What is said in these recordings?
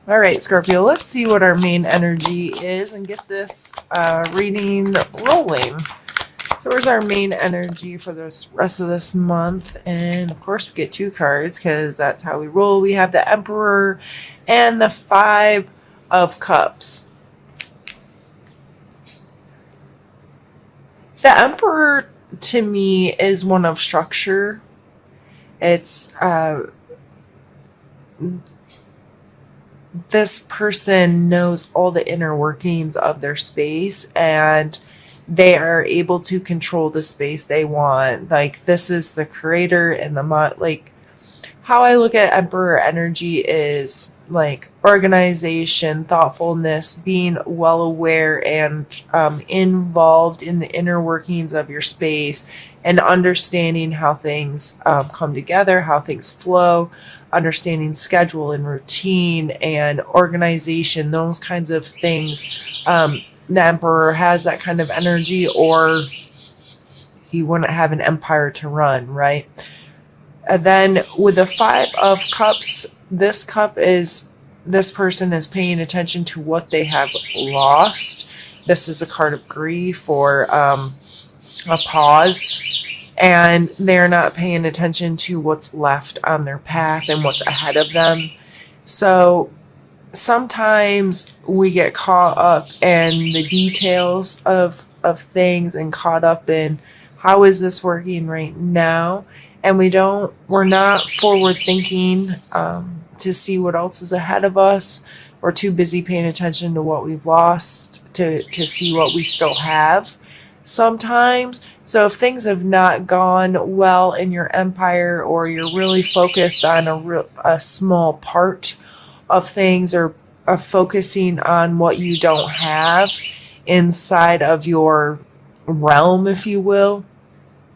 All right, Scorpio, let's see what our main energy is and get this reading rolling. So where's our main energy for the rest of this month? And of course, we get two cards because that's how we roll. We have the Emperor and the Five of Cups. The Emperor, to me, is one of structure. It's this person knows all the inner workings of their space, and they are able to control the space they want. Like, this is the creator and the like, how I look at Emperor energy is like organization, thoughtfulness, being well aware and involved in the inner workings of your space, and understanding how things come together, how things flow, understanding schedule and routine and organization, those kinds of things. The Emperor has that kind of energy, or he wouldn't have an empire to run, right? And then with the Five of Cups, this cup is this person is paying attention to what they have lost. This is a card of grief or a pause, and they're not paying attention to what's left on their path and what's ahead of them. So sometimes we get caught up in the details of things and caught up in how is this working right now, and we're not forward thinking to see what else is ahead of us. We're too busy paying attention to what we've lost to see what we still have sometimes. So if things have not gone well in your empire, or you're really focused on a small part of things, or focusing on what you don't have inside of your realm, if you will,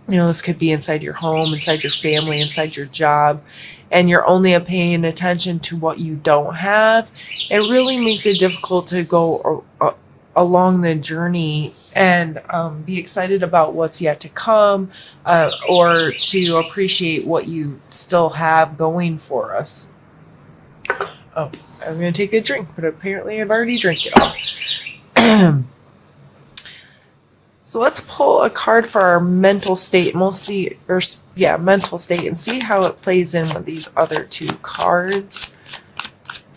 this could be inside your home, inside your family, inside your job, and you're only paying attention to what you don't have, it really makes it difficult to go along the journey and be excited about what's yet to come, or to appreciate what you still have going for us. Oh, I'm going to take a drink, but apparently I've already drank it all. So let's pull a card for our mental state, and we'll see, mental state, and see how it plays in with these other two cards.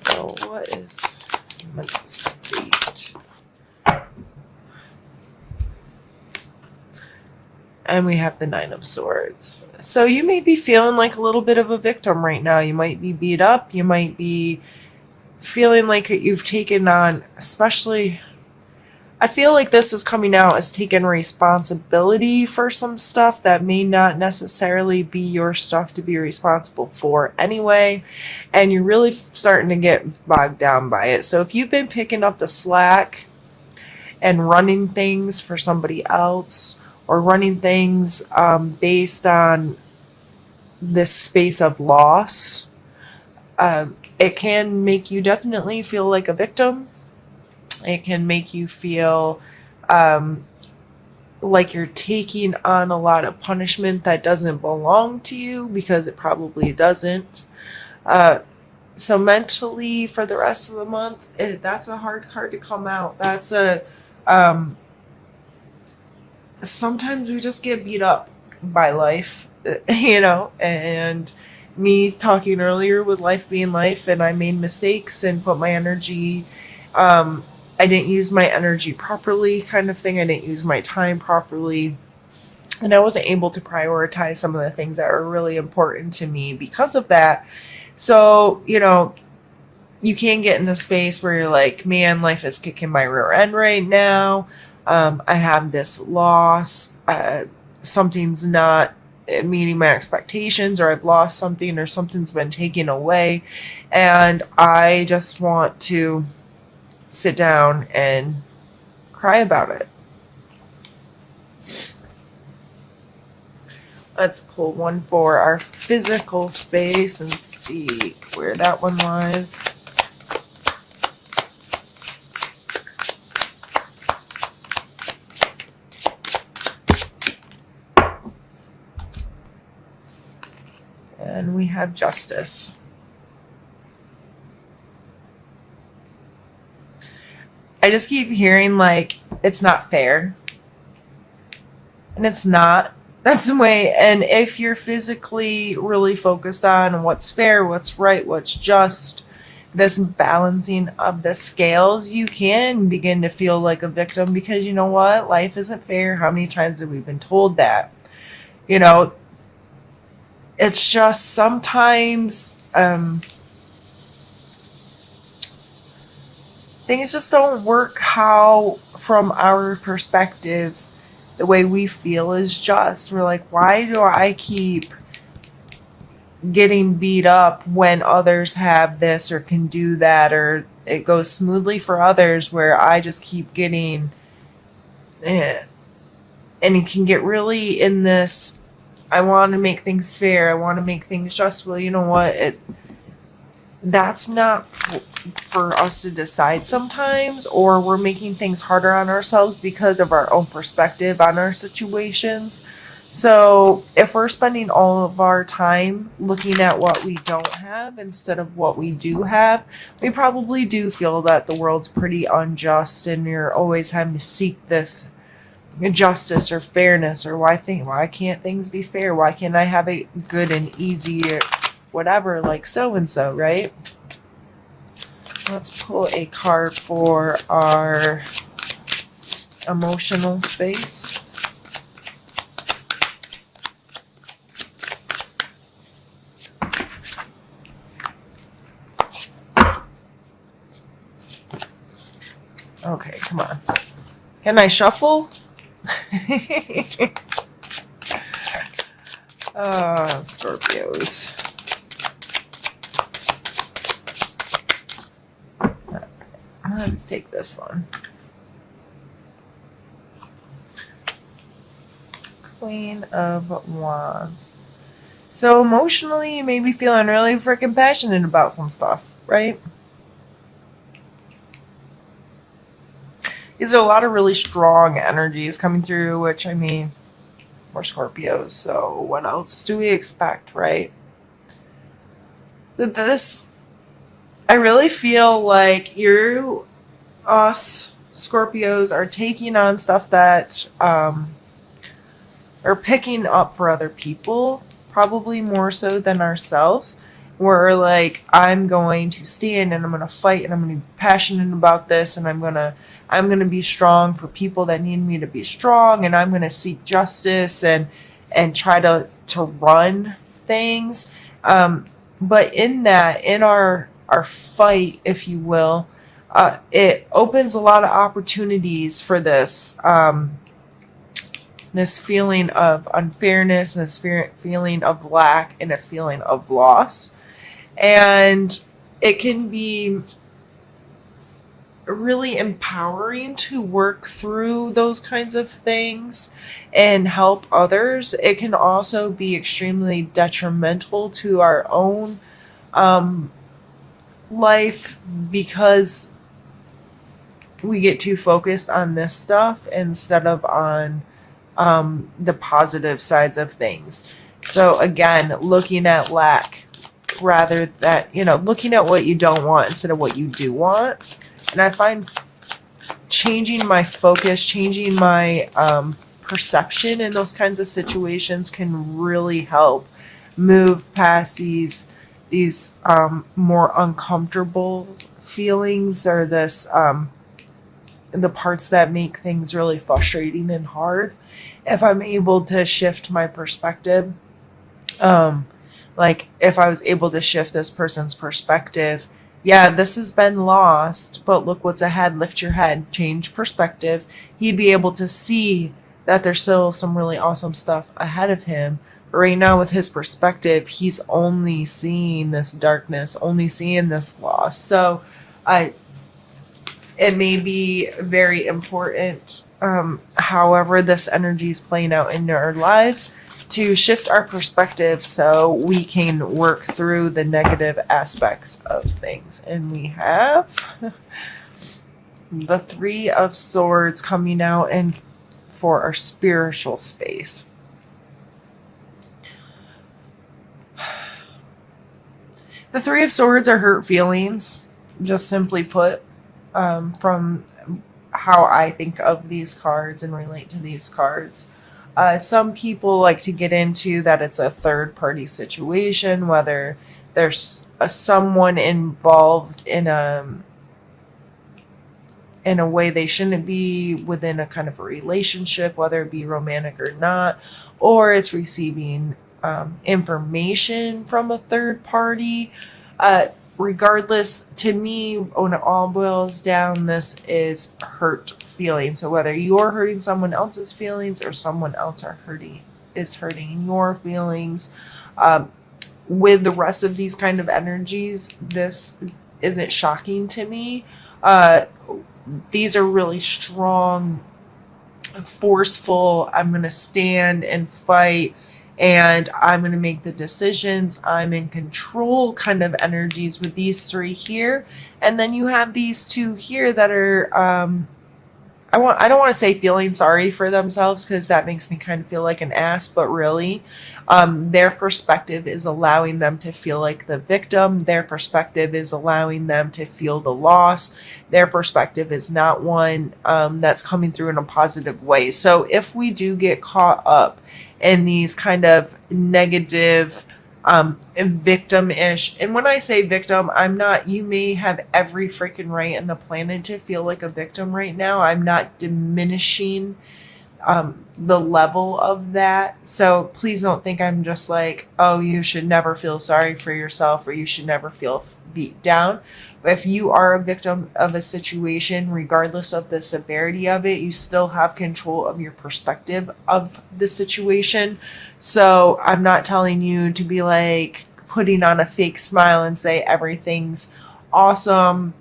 So what is mental state? And we have the Nine of Swords. So you may be feeling like a little bit of a victim right now. You might be beat up. You might be feeling like you've taken on, especially, I feel like this is coming out as taking responsibility for some stuff that may not necessarily be your stuff to be responsible for anyway. And you're really starting to get bogged down by it. So if you've been picking up the slack and running things for somebody else, or running things based on this space of loss, it can make you definitely feel like a victim. It can make you feel like you're taking on a lot of punishment that doesn't belong to you, because it probably doesn't. So mentally, for the rest of the month, that's a hard card to come out. That's a sometimes we just get beat up by life, and me talking earlier with life being life, and I made mistakes and put my energy, I didn't use my energy properly, kind of thing. I didn't use my time properly, and I wasn't able to prioritize some of the things that were really important to me because of that. So, you can get in the space where you're like, man, life is kicking my rear end right now. I have this loss. Something's not meeting my expectations, or I've lost something, or something's been taken away. And I just want to sit down and cry about it. Let's pull one for our physical space and see where that one lies. And we have Justice. I just keep hearing like it's not fair. And it's not. That's the way. And if you're physically really focused on what's fair, what's right, what's just, this balancing of the scales, you can begin to feel like a victim because you know what? Life isn't fair. How many times have we been told that? You know, it's just sometimes things just don't work how, from our perspective, the way we feel is just. We're like, why do I keep getting beat up when others have this or can do that, or it goes smoothly for others where I just keep getting, eh. And it can get really in this, I want to make things fair, I want to make things just. Well, you know what? That's not for us to decide sometimes, or we're making things harder on ourselves because of our own perspective on our situations. So if we're spending all of our time looking at what we don't have instead of what we do have, we probably do feel that the world's pretty unjust and you're always having to seek this justice or fairness, or why can't things be fair? Why can't I have it good and easy, or whatever, like so and so, right? Let's pull a card for our emotional space. Okay, come on. Can I shuffle? Scorpios. Let's take this one. Queen of Wands. So emotionally, you may be feeling really freaking passionate about some stuff, right? These are a lot of really strong energies coming through, which, I mean, we're Scorpios, so what else do we expect, right? This, I really feel like us Scorpios are taking on stuff that are picking up for other people, probably more so than ourselves. We're like, I'm going to stand and I'm going to fight and I'm going to be passionate about this, and I'm going to be strong for people that need me to be strong, and I'm going to seek justice and try to run things. But in that, in our fight, if you will, it opens a lot of opportunities for this this feeling of unfairness, this feeling of lack, and a feeling of loss. And it can be really empowering to work through those kinds of things and help others. It can also be extremely detrimental to our own life because we get too focused on this stuff instead of on the positive sides of things. So again, looking at lack rather than, looking at what you don't want instead of what you do want. And I find changing my focus, changing my perception in those kinds of situations can really help move past these more uncomfortable feelings, or this the parts that make things really frustrating and hard. If I'm able to shift my perspective, like if I was able to shift this person's perspective, yeah, this has been lost, but look what's ahead. Lift your head, change perspective. He'd be able to see that there's still some really awesome stuff ahead of him. But right now, with his perspective, he's only seeing this darkness, only seeing this loss. So it may be very important, however this energy is playing out in our lives, to shift our perspective so we can work through the negative aspects of things. And we have the Three of Swords coming out and for our spiritual space. The Three of Swords are hurt feelings, just simply put. from how I think of these cards and relate to these cards. Some people like to get into that it's a third party situation, whether there's someone involved in a way they shouldn't be within a kind of a relationship, whether it be romantic or not, or it's receiving information from a third party. Regardless, to me, when it all boils down, this is hurt feelings. So whether you're hurting someone else's feelings or someone else is hurting your feelings, with the rest of these kind of energies, this isn't shocking to me. These are really strong, forceful, I'm going to stand and fight and I'm going to make the decisions, I'm in control kind of energies with these three here. And then you have these two here that are, I don't want to say feeling sorry for themselves because that makes me kind of feel like an ass, but really, their perspective is allowing them to feel like the victim. Their perspective is allowing them to feel the loss. Their perspective is not one that's coming through in a positive way. So if we do get caught up in these kind of negative, victim-ish, and when I say victim, I'm not, you may have every freaking right in the planet to feel like a victim right now. I'm not diminishing the level of that. So please don't think I'm just like, oh, you should never feel sorry for yourself or you should never feel beat down. But if you are a victim of a situation, regardless of the severity of it, you still have control of your perspective of the situation. So I'm not telling you to be like putting on a fake smile and say everything's awesome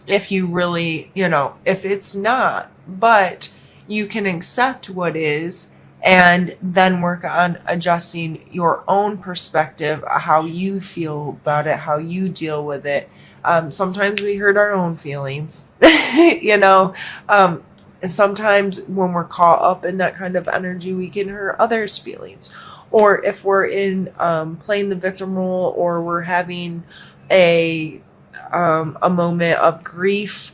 if you really, if it's not. But you can accept what is and then work on adjusting your own perspective, how you feel about it, how you deal with it. Sometimes we hurt our own feelings, and sometimes when we're caught up in that kind of energy, we can hurt others' feelings. Or if we're in playing the victim role, or we're having a moment of grief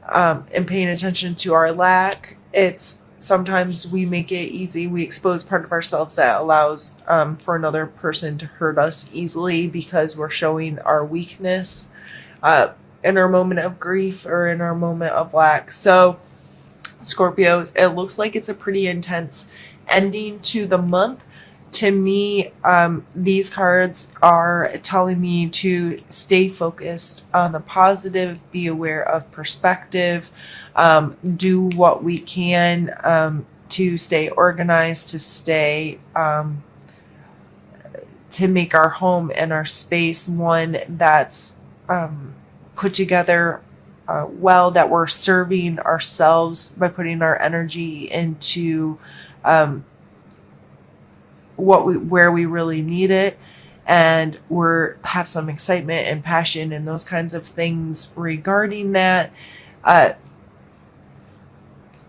and paying attention to our lack, it's sometimes we make it easy. We expose part of ourselves that allows for another person to hurt us easily because we're showing our weakness in our moment of grief or in our moment of lack. So Scorpios, it looks like it's a pretty intense ending to the month. To me, these cards are telling me to stay focused on the positive, be aware of perspective, do what we can to stay organized, to make our home and our space one that's put together well, that we're serving ourselves by putting our energy into where we really need it, and have some excitement and passion and those kinds of things regarding that,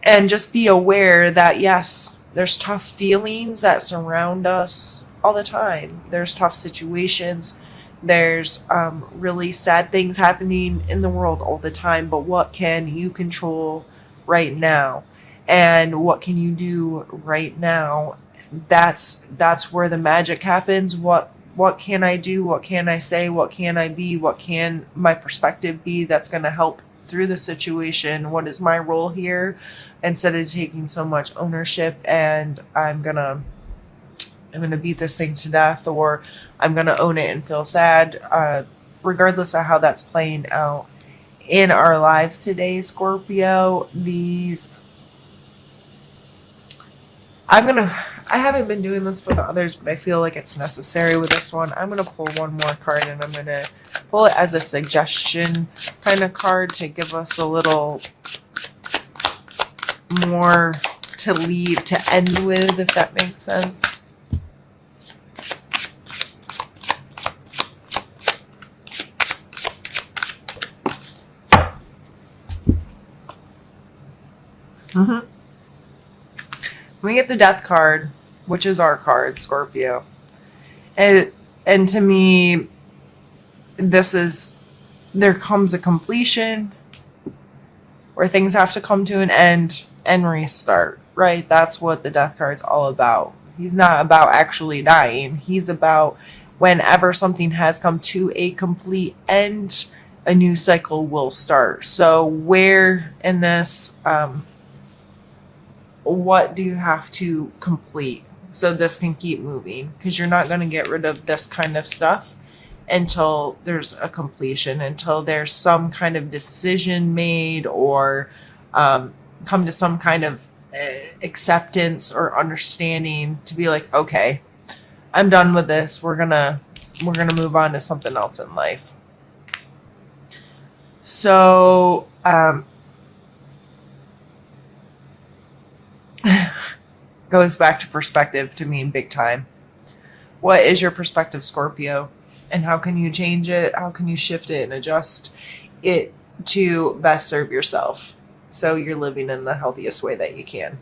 and just be aware that yes, there's tough feelings that surround us all the time. There's tough situations. There's really sad things happening in the world all the time, but what can you control right now? And what can you do right now? That's where the magic happens. What can I do? What can I say? What can I be? What can my perspective be that's going to help through the situation? What is my role here? Instead of taking so much ownership and I'm gonna beat this thing to death, or I'm gonna own it and feel sad, regardless of how that's playing out in our lives today, Scorpio. I haven't been doing this for the others, but I feel like it's necessary with this one. I'm gonna pull one more card, and I'm gonna pull it as a suggestion kind of card to give us a little more to end with, if that makes sense. We get the Death card, which is our card, Scorpio. And to me, there comes a completion. where things have to come to an end and restart, right? That's what the death card's all about. He's not about actually dying. He's about whenever something has come to a complete end, a new cycle will start. So where in this, what do you have to complete so this can keep moving? Because you're not going to get rid of this kind of stuff until there's a completion, until there's some kind of decision made, or come to some kind of acceptance or understanding to be like, okay, I'm done with this. We're gonna move on to something else in life. So goes back to perspective to me big time. What is your perspective, Scorpio? And how can you change it? How can you shift it and adjust it to best serve yourself so you're living in the healthiest way that you can?